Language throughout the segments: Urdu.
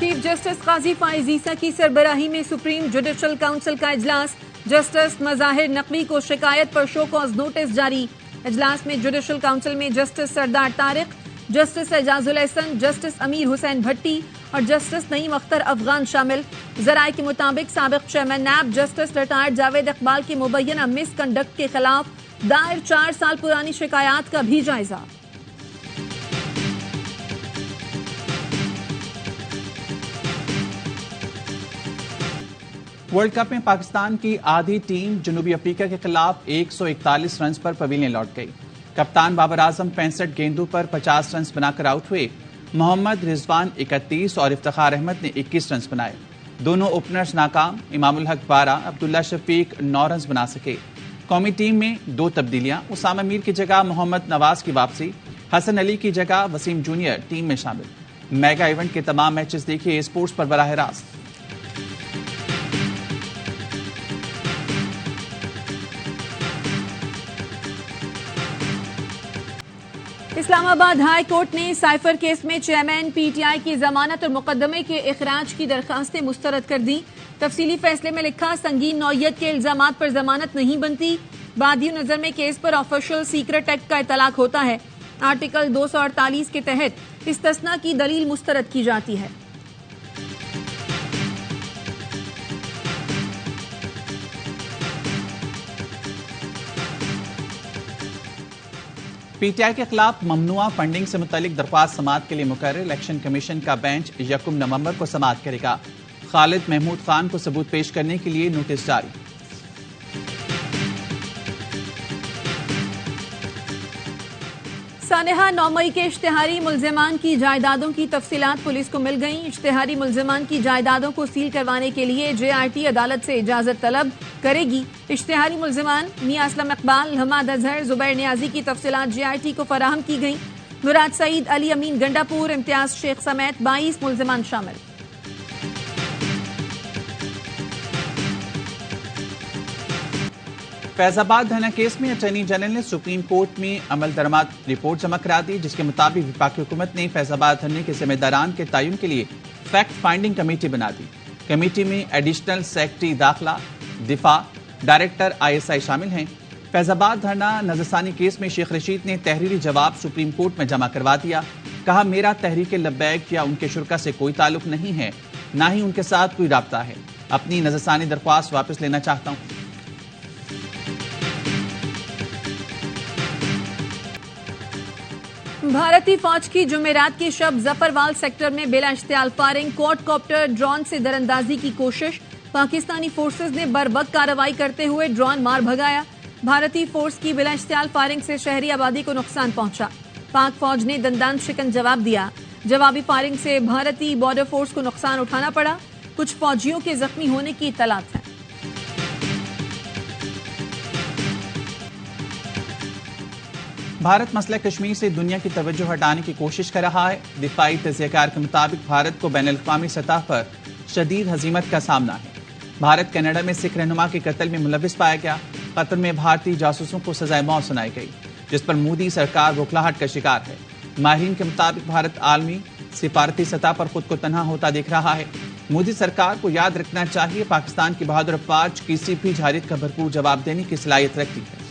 چیف جسٹس قاضی فائز عیسیٰ کی سربراہی میں سپریم جوڈیشل کونسل کا اجلاس، جسٹس مظاہر نقوی کو شکایت پر شو کاز نوٹس جاری۔ اجلاس میں جوڈیشل کونسل میں جسٹس سردار طارق، جسٹس اعجاز الاحسن، جسٹس امیر حسین بھٹی اور جسٹس نعیم اختر افغان شامل۔ ذرائع کے مطابق سابق chairman NAB justice retired Javed Iqbal کے مبینہ مس کنڈکٹ کے خلاف دائر 4 سال پرانی شکایات کا بھی جائزہ۔ ورلڈ کپ میں پاکستان کی آدھی ٹیم جنوبی افریقہ کے خلاف 141 رنز پر پویلین لوٹ گئی۔ کپتان بابر اعظم 65 گیندوں پر 50 رنز بنا کر آؤٹ ہوئے۔ محمد رضوان 31 اور افتخار احمد نے 21 رنز بنائے۔ دونوں اوپنرز ناکام، امام الحق 12، عبداللہ شفیق 9 رنز بنا سکے۔ قومی ٹیم میں 2 تبدیلیاں، اسامہ میر کی جگہ محمد نواز کی واپسی، حسن علی کی جگہ وسیم جونیئر ٹیم میں شامل۔ میگا ایونٹ کے تمام میچز دیکھیے اسپورٹس پر براہ راست۔ اسلام آباد ہائی کورٹ نے سائفر کیس میں چیئرمین پی ٹی آئی کی ضمانت اور مقدمے کے اخراج کی درخواستیں مسترد کر دی۔ تفصیلی فیصلے میں لکھا، سنگین نوعیت کے الزامات پر ضمانت نہیں بنتی۔ بادی نظر میں کیس پر آفیشل سیکرٹ ایکٹ کا اطلاق ہوتا ہے۔ آرٹیکل 248 کے تحت استثناء کی دلیل مسترد کی جاتی ہے۔ پی ٹی آئی کے خلاف ممنوعہ فنڈنگ سے متعلق درخواست سماعت کے لیے مقرر الیکشن کمیشن کا بینچ 1 نومبر کو سماعت کرے گا۔ خالد محمود خان کو ثبوت پیش کرنے کے لیے نوٹس جاری۔ سانحہ 9 مئی کے اشتہاری ملزمان کی جائیدادوں کی تفصیلات پولیس کو مل گئیں۔ اشتہاری ملزمان کی جائیدادوں کو سیل کروانے کے لیے جے آر ٹی عدالت سے اجازت طلب کرے گی۔ اشتہاری ملزمان میاں اسلم اقبال، حماد اظہر، زبیر نیازی کی تفصیلات جے آر ٹی کو فراہم کی گئیں۔ مراد سعید، علی امین گنڈاپور، امتیاز شیخ سمیت 22 ملزمان شامل۔ فیض آباد دھرنا کیس میں اٹارنی جنرل نے سپریم کورٹ میں عمل درآمد رپورٹ جمع کرا دی، جس کے مطابق وفاقی حکومت نے فیض آباد دھرنے کے ذمہ داران کے تعین کے لیے فیکٹ فائنڈنگ کمیٹی بنا دی۔ کمیٹی میں ایڈیشنل سیکرٹری داخلہ، دفاع، ڈائریکٹر ISI شامل ہیں۔ فیض آباد دھرنا نظرثانی کیس میں شیخ رشید نے تحریری جواب سپریم کورٹ میں جمع کروا دیا۔ کہا، میرا تحریک لبیک یا ان کے شرکا سے کوئی تعلق نہیں ہے، نہ ہی ان کے ساتھ کوئی رابطہ ہے۔ اپنی نظرثانی درخواست واپس لینا چاہتا ہوں۔ بھارتی فوج کی جمعرات کی شب ظفروال سیکٹر میں بلا اشتعال فائرنگ، کوڈ کاپٹر ڈرون سے دراندازی کی کوشش، پاکستانی فورسز نے بربک کارروائی کرتے ہوئے ڈرون مار بھگایا۔ بھارتی فورس کی بلا اشتعال فائرنگ سے شہری آبادی کو نقصان پہنچا۔ پاک فوج نے دندان شکن جواب دیا۔ جوابی فائرنگ سے بھارتی بارڈر فورس کو نقصان اٹھانا پڑا۔ کچھ فوجیوں کے زخمی ہونے کی اطلاعات ہیں۔ بھارت مسئلہ کشمیر سے دنیا کی توجہ ہٹانے کی کوشش کر رہا ہے۔ دفاعی تجزیہ کار کے مطابق بھارت کو بین الاقوامی سطح پر شدید ہزیمت کا سامنا ہے۔ بھارت کینیڈا میں سکھ رہنما کے قتل میں ملوث پایا گیا۔ قطر میں بھارتی جاسوسوں کو سزائے موت سنائی گئی، جس پر مودی سرکار بوکھلاہٹ کا شکار ہے۔ ماہرین کے مطابق بھارت عالمی سفارتی سطح پر خود کو تنہا ہوتا دیکھ رہا ہے۔ مودی سرکار کو یاد رکھنا چاہیے، پاکستان کی بہادر افواج کسی بھی جارحیت کا بھرپور جواب دینے کی صلاحیت رکھتی ہے۔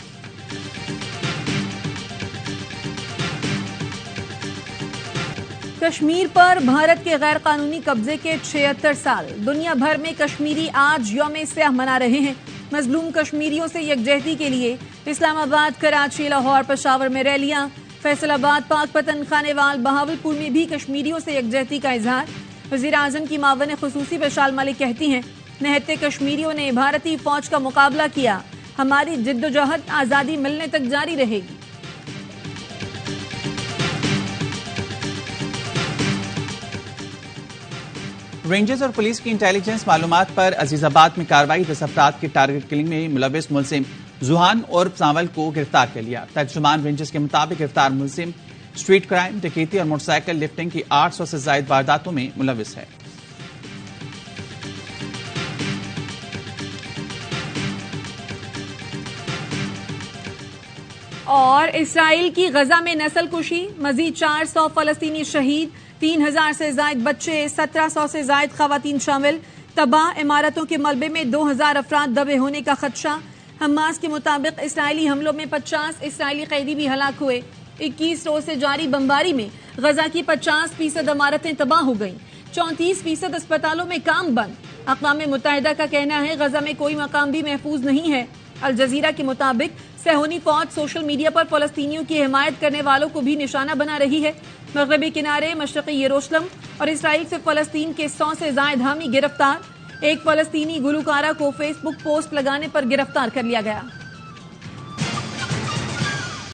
کشمیر پر بھارت کے غیر قانونی قبضے کے 76 سال، دنیا بھر میں کشمیری آج یوم سیاہ منا رہے ہیں۔ مظلوم کشمیریوں سے یکجہتی کے لیے اسلام آباد، کراچی، لاہور، پشاور میں ریلیاں، فیصل آباد، پاک پتن، خانیوال، بہاولپور میں بھی کشمیریوں سے یکجہتی کا اظہار۔ وزیر اعظم کی معاون خصوصی وشال ملک کہتی ہیں، نہتے کشمیریوں نے بھارتی فوج کا مقابلہ کیا، ہماری جدوجہد آزادی ملنے تک جاری رہے گی۔ رینجرز اور پولیس کی انٹیلیجنس معلومات پر عزیز آباد میں کارروائی، 10 افراد کی ٹارگٹ کلنگ میں ملوث ملزم زوہان اور سانول کو گرفتار کر لیا۔ ترجمان رینجرز کے مطابق گرفتار ملزم اسٹریٹ کرائم، ڈکیتی اور موٹر سائیکل لفٹنگ کی 800 سے زائد وارداتوں میں ملوث ہے۔ اور اسرائیل کی غزہ میں نسل کشی، مزید 400 فلسطینی شہید، 3000 سے زائد بچے، 1700 سے زائد خواتین شامل، تباہ عمارتوں کے ملبے میں 2000 افراد دبے ہونے کا خدشہ۔ حماس کے مطابق اسرائیلی حملوں میں 50 اسرائیلی قیدی بھی ہلاک ہوئے۔ 21 روز سے جاری بمباری میں غزہ کی 50% عمارتیں تباہ ہو گئیں، 34% اسپتالوں میں کام بند۔ اقوام متحدہ کا کہنا ہے غزہ میں کوئی مقام بھی محفوظ نہیں ہے۔ الجزیرہ کے مطابق صہیونی فوج سوشل میڈیا پر فلسطینیوں کی حمایت کرنے والوں کو بھی نشانہ بنا رہی ہے۔ مغربی کنارے، مشرقی یروشلم اور اسرائیل سے فلسطین کے 100 سے زائد حامی گرفتار۔ ایک فلسطینی گلوکارہ کو فیس بک پوسٹ لگانے پر گرفتار کر لیا گیا۔